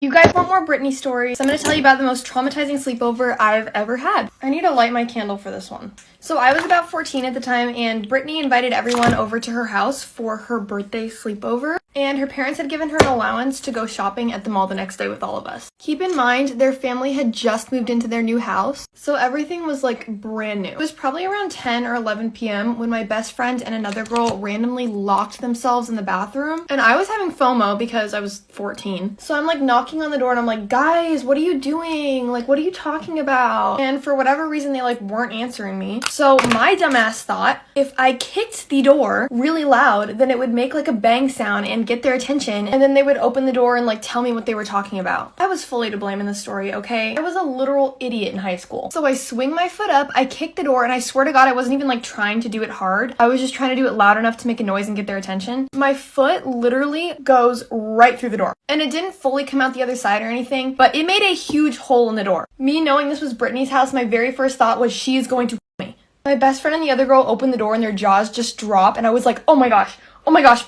You guys want more Brittany stories? So I'm going to tell you about the most traumatizing sleepover I've ever had. I need to light my candle for this one. So I was about 14 at the time, and Brittany invited everyone over to her house for her birthday sleepover. And her parents had given her an allowance to go shopping at the mall the next day with all of us. Keep in mind, their family had just moved into their new house, so everything was like brand new. It was probably around 10 or 11 p.m. when my best friend and another girl randomly locked themselves in the bathroom. And I was having FOMO because I was 14. So I'm like knocking on the door and I'm like, guys, what are you doing? Like, what are you talking about? And for whatever reason, they like weren't answering me. So my dumbass thought if I kicked the door really loud, then it would make like a bang sound and get their attention, and then they would open the door and like tell me what they were talking about. I was fully to blame in the story, okay? I was a literal idiot in high school. So I swing my foot up, I kick the door, and I swear to God I wasn't even like trying to do it hard. I was just trying to do it loud enough to make a noise and get their attention. My foot literally goes right through the door. And it didn't fully come out the other side or anything, but it made a huge hole in the door. Me knowing this was Brittany's house, my very first thought was she is going to me. My best friend and the other girl opened the door and their jaws just drop, and I was like, oh my gosh,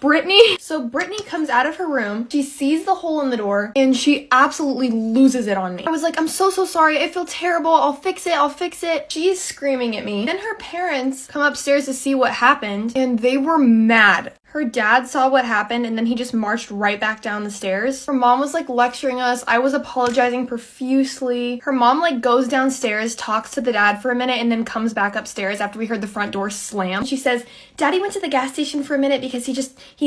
Brittany! So Brittany comes out of her room, she sees the hole in the door, and she absolutely loses it on me. I was like, I'm so sorry, I feel terrible, I'll fix it. She's screaming at me. Then her parents come upstairs to see what happened, and they were mad. Her dad saw what happened, and then he just marched right back down the stairs. Her mom was like lecturing us. I was apologizing profusely. Her mom like goes downstairs, talks to the dad for a minute, and then comes back upstairs after we heard the front door slam. She says, Daddy went to the gas station for a minute because he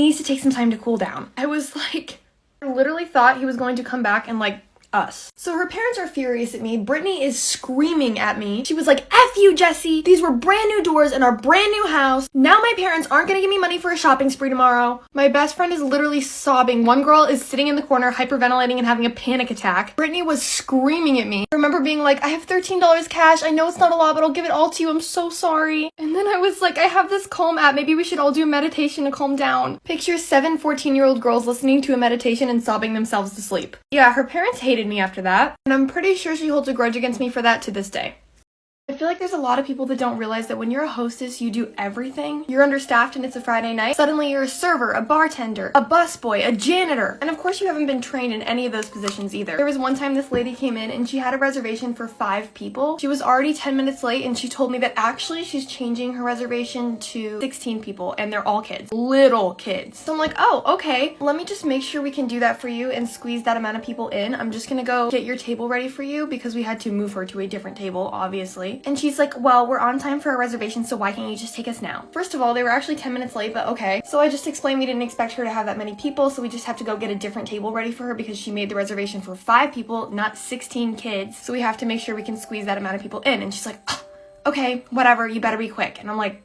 needs to take some time to cool down. I was like, I literally thought he was going to come back and like us. So her parents are furious at me. Brittany is screaming at me. She was like, F you, Jessie. These were brand new doors in our brand new house. Now my parents aren't gonna give me money for a shopping spree tomorrow. My best friend is literally sobbing. One girl is sitting in the corner hyperventilating and having a panic attack. Brittany was screaming at me. I remember being like, I have $13 cash. I know it's not a lot, but I'll give it all to you. I'm so sorry. And then I was like, I have this Calm app. Maybe we should all do a meditation to calm down. Picture 7 14-year-old girls listening to a meditation and sobbing themselves to sleep. Yeah, her parents hated me after that, and I'm pretty sure she holds a grudge against me for that to this day. I feel like there's a lot of people that don't realize that when you're a hostess, you do everything. You're understaffed and it's a Friday night. Suddenly you're a server, a bartender, a busboy, a janitor. And of course you haven't been trained in any of those positions either. There was one time this lady came in and she had a reservation for 5 people. She was already 10 minutes late and she told me that actually she's changing her reservation to 16 people and they're all kids. Little kids. So I'm like, oh, okay. Let me just make sure we can do that for you and squeeze that amount of people in. I'm just gonna go get your table ready for you because we had to move her to a different table, obviously. And she's like, well, we're on time for our reservation, so why can't you just take us now? First of all, they were actually 10 minutes late, but okay. So I just explained we didn't expect her to have that many people, so we just have to go get a different table ready for her because she made the reservation for 5 people, not 16 kids. So we have to make sure we can squeeze that amount of people in. And she's like, oh, okay, whatever, you better be quick. And I'm like,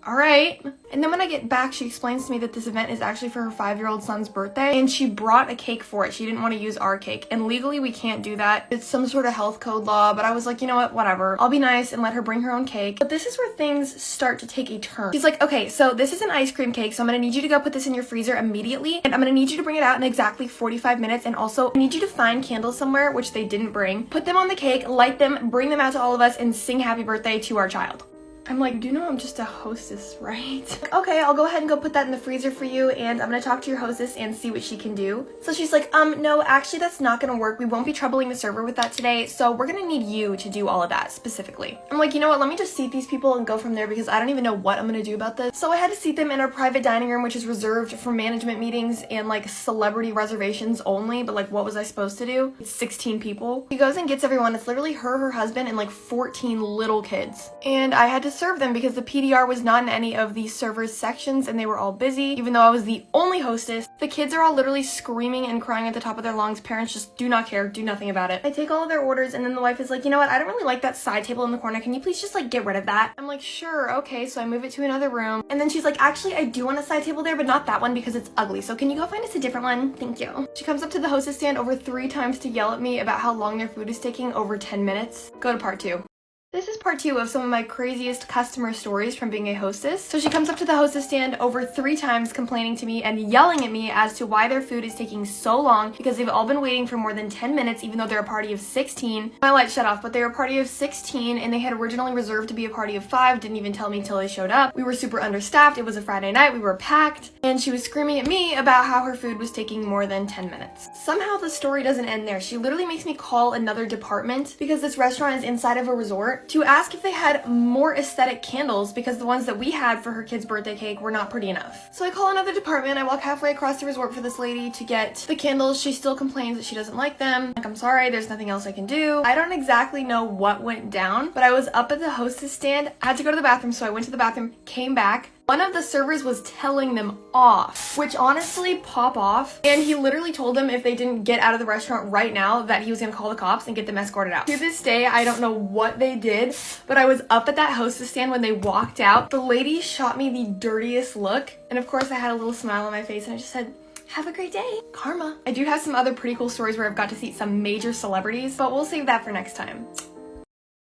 all right. And then when I get back, she explains to me that this event is actually for her 5-year-old son's birthday, and she brought a cake for it. She didn't want to use our cake, and legally we can't do that. It's some sort of health code law, but I was like, you know what, whatever. I'll be nice and let her bring her own cake. But this is where things start to take a turn. She's like, okay, so this is an ice cream cake, so I'm gonna need you to go put this in your freezer immediately, and I'm gonna need you to bring it out in exactly 45 minutes, and also I need you to find candles somewhere, which they didn't bring, put them on the cake, light them, bring them out to all of us, and sing happy birthday to our child. I'm like, do you know I'm just a hostess, right? Okay, I'll go ahead and go put that in the freezer for you, and I'm gonna talk to your hostess and see what she can do. So she's like, no, actually that's not gonna work. We won't be troubling the server with that today, so we're gonna need you to do all of that specifically. I'm like, you know what, let me just seat these people and go from there because I don't even know what I'm gonna do about this. So I had to seat them in our private dining room, which is reserved for management meetings and like celebrity reservations only, but like what was I supposed to do? It's 16 people. She goes and gets everyone. It's literally her husband, and like 14 little kids. And I had to serve them because the PDR was not in any of the servers sections and they were all busy, even though I was the only hostess. The kids are all literally screaming and crying at the top of their lungs. Parents just do not care, do nothing about it. I take all of their orders, and then the wife is like, you know what, I don't really like that side table in the corner. Can you please just like get rid of that? I'm like, sure, okay. So I move it to another room, and then she's like, actually I do want a side table there, but not that one because it's ugly. So can you go find us a different one? Thank you. She comes up to the hostess stand over 3 times to yell at me about how long their food is taking, over 10 minutes. Go to part 2. This is part 2 of some of my craziest customer stories from being a hostess. So she comes up to the hostess stand over 3 times complaining to me and yelling at me as to why their food is taking so long because they've all been waiting for more than 10 minutes even though they're a party of 16. My light shut off, but they were a party of 16 and they had originally reserved to be a party of 5, didn't even tell me until they showed up. We were super understaffed, it was a Friday night, we were packed, and she was screaming at me about how her food was taking more than 10 minutes. Somehow the story doesn't end there. She literally makes me call another department because this restaurant is inside of a resort to ask if they had more aesthetic candles because the ones that we had for her kid's birthday cake were not pretty enough. So I call another department, I walk halfway across the resort for this lady to get the candles. She still complains that she doesn't like them. Like, I'm sorry, there's nothing else I can do. I don't exactly know what went down, but I was up at the hostess stand. I had to go to the bathroom, so I went to the bathroom, came back. One of the servers was telling them off, which honestly pop off. And he literally told them if they didn't get out of the restaurant right now that he was gonna call the cops and get them escorted out. To this day, I don't know what they did, but I was up at that hostess stand when they walked out. The lady shot me the dirtiest look. And of course I had a little smile on my face and I just said, have a great day. Karma. I do have some other pretty cool stories where I've got to see some major celebrities, but we'll save that for next time.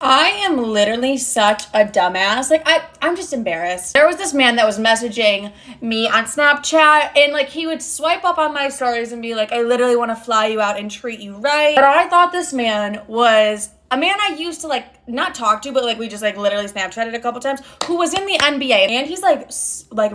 I am literally such a dumbass. Like, I'm just embarrassed. There was this man that was messaging me on Snapchat, and like he would swipe up on my stories and be like, I literally want to fly you out and treat you right. But I thought this man was a man I used to like not talk to, but like we just like literally Snapchatted a couple times, who was in the NBA, and he's like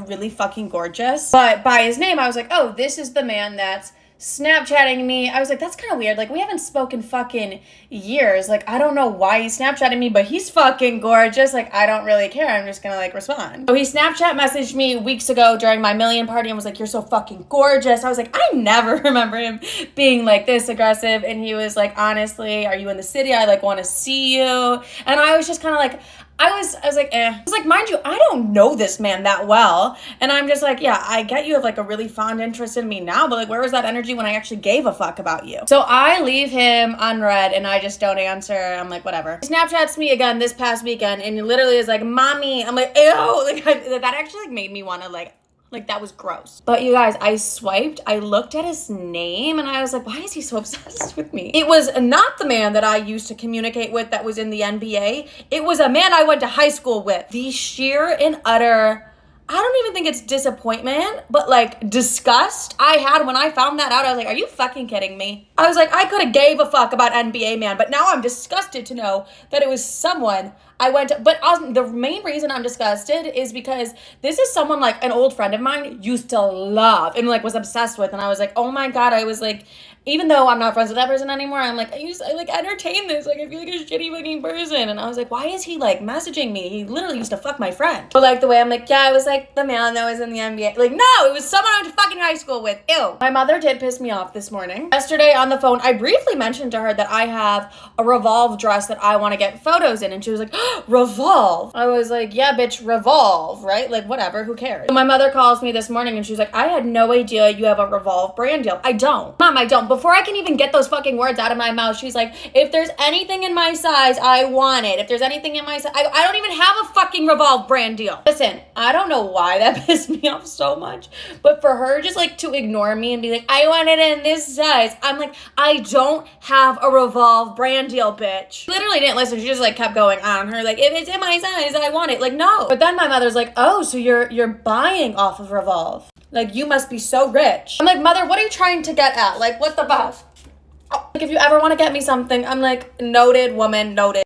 really fucking gorgeous. But by his name, I was like, oh, this is the man that's Snapchatting me. I was like, that's kind of weird. Like, we haven't spoken fucking years. Like, I don't know why he's Snapchatting me, but he's fucking gorgeous. Like, I don't really care. I'm just gonna like respond. So he Snapchat messaged me weeks ago during my million party and was like, you're so fucking gorgeous. I was like, I never remember him being like this aggressive. And he was like, honestly, are you in the city? I like want to see you. And I was just kind of like, I was like, eh. I was like, mind you, I don't know this man that well. And I'm just like, yeah, I get you have like a really fond interest in me now, but like, where was that energy when I actually gave a fuck about you? So I leave him unread and I just don't answer. I'm like, whatever. He Snapchats me again this past weekend and he literally is like, mommy. I'm like, ew. Like, that actually like made me want to like that was gross. But you guys, I swiped, I looked at his name and I was like, why is he so obsessed with me? It was not the man that I used to communicate with that was in the NBA. It was a man I went to high school with. The sheer and utter, I don't even think it's disappointment, but like disgust I had when I found that out. I was like, are you fucking kidding me? I was like, I could have gave a fuck about NBA man, but now I'm disgusted to know that it was someone I went to. But the main reason I'm disgusted is because this is someone like an old friend of mine used to love and like was obsessed with. And I was like, oh my God, I was like, even though I'm not friends with that person anymore, I'm like, I like entertain this. Like, I feel like a shitty fucking person. And I was like, why is he like messaging me? He literally used to fuck my friend. But like the way I'm like, yeah, I was like the man that was in the NBA. Like, no, it was someone I went to fucking high school with. Ew. My mother did piss me off this morning. Yesterday on the phone, I briefly mentioned to her that I have a Revolve dress that I want to get photos in. And she was like, Revolve. I was like, yeah, bitch, Revolve, right? Like, whatever, who cares? So my mother calls me this morning and she's like, I had no idea you have a Revolve brand deal. I don't. Mom, I don't. Before I can even get those fucking words out of my mouth, she's like, if there's anything in my size, I want it. If there's anything in my size, I don't even have a fucking Revolve brand deal. Listen, I don't know why that pissed me off so much, but for her just like to ignore me and be like, I want it in this size. I'm like, I don't have a Revolve brand deal, bitch. She literally didn't listen. She just like kept going on her like, if it's in my size, I want it. Like, no. But then my mother's like, oh, so you're buying off of Revolve. Like, you must be so rich. I'm like, mother, what are you trying to get at? Like, what the fuck? Like, if you ever want to get me something, I'm like, noted, woman, noted.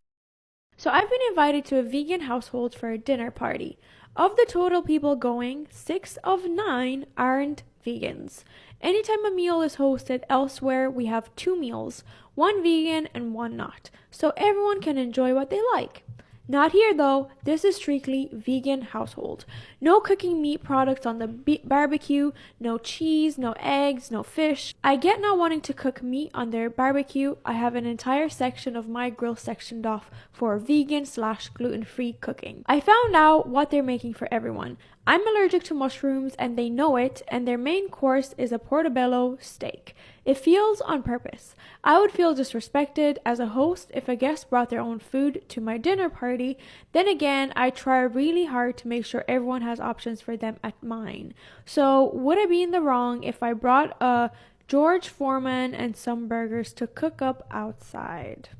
So I've been invited to a vegan household for a dinner party. Of the total people going, 6 of 9 aren't vegans. Anytime a meal is hosted elsewhere, we have 2 meals, 1 vegan and 1 not, so everyone can enjoy what they like. Not here though, this is strictly vegan household. No cooking meat products on the barbecue, no cheese, no eggs, no fish. I get not wanting to cook meat on their barbecue. I have an entire section of my grill sectioned off for vegan/gluten-free cooking. I found out what they're making for everyone. I'm allergic to mushrooms and they know it, and their main course is a portobello steak. It feels on purpose. I would feel disrespected as a host if a guest brought their own food to my dinner party. Then again, I try really hard to make sure everyone has options for them at mine. So would I be in the wrong if I brought a George Foreman and some burgers to cook up outside?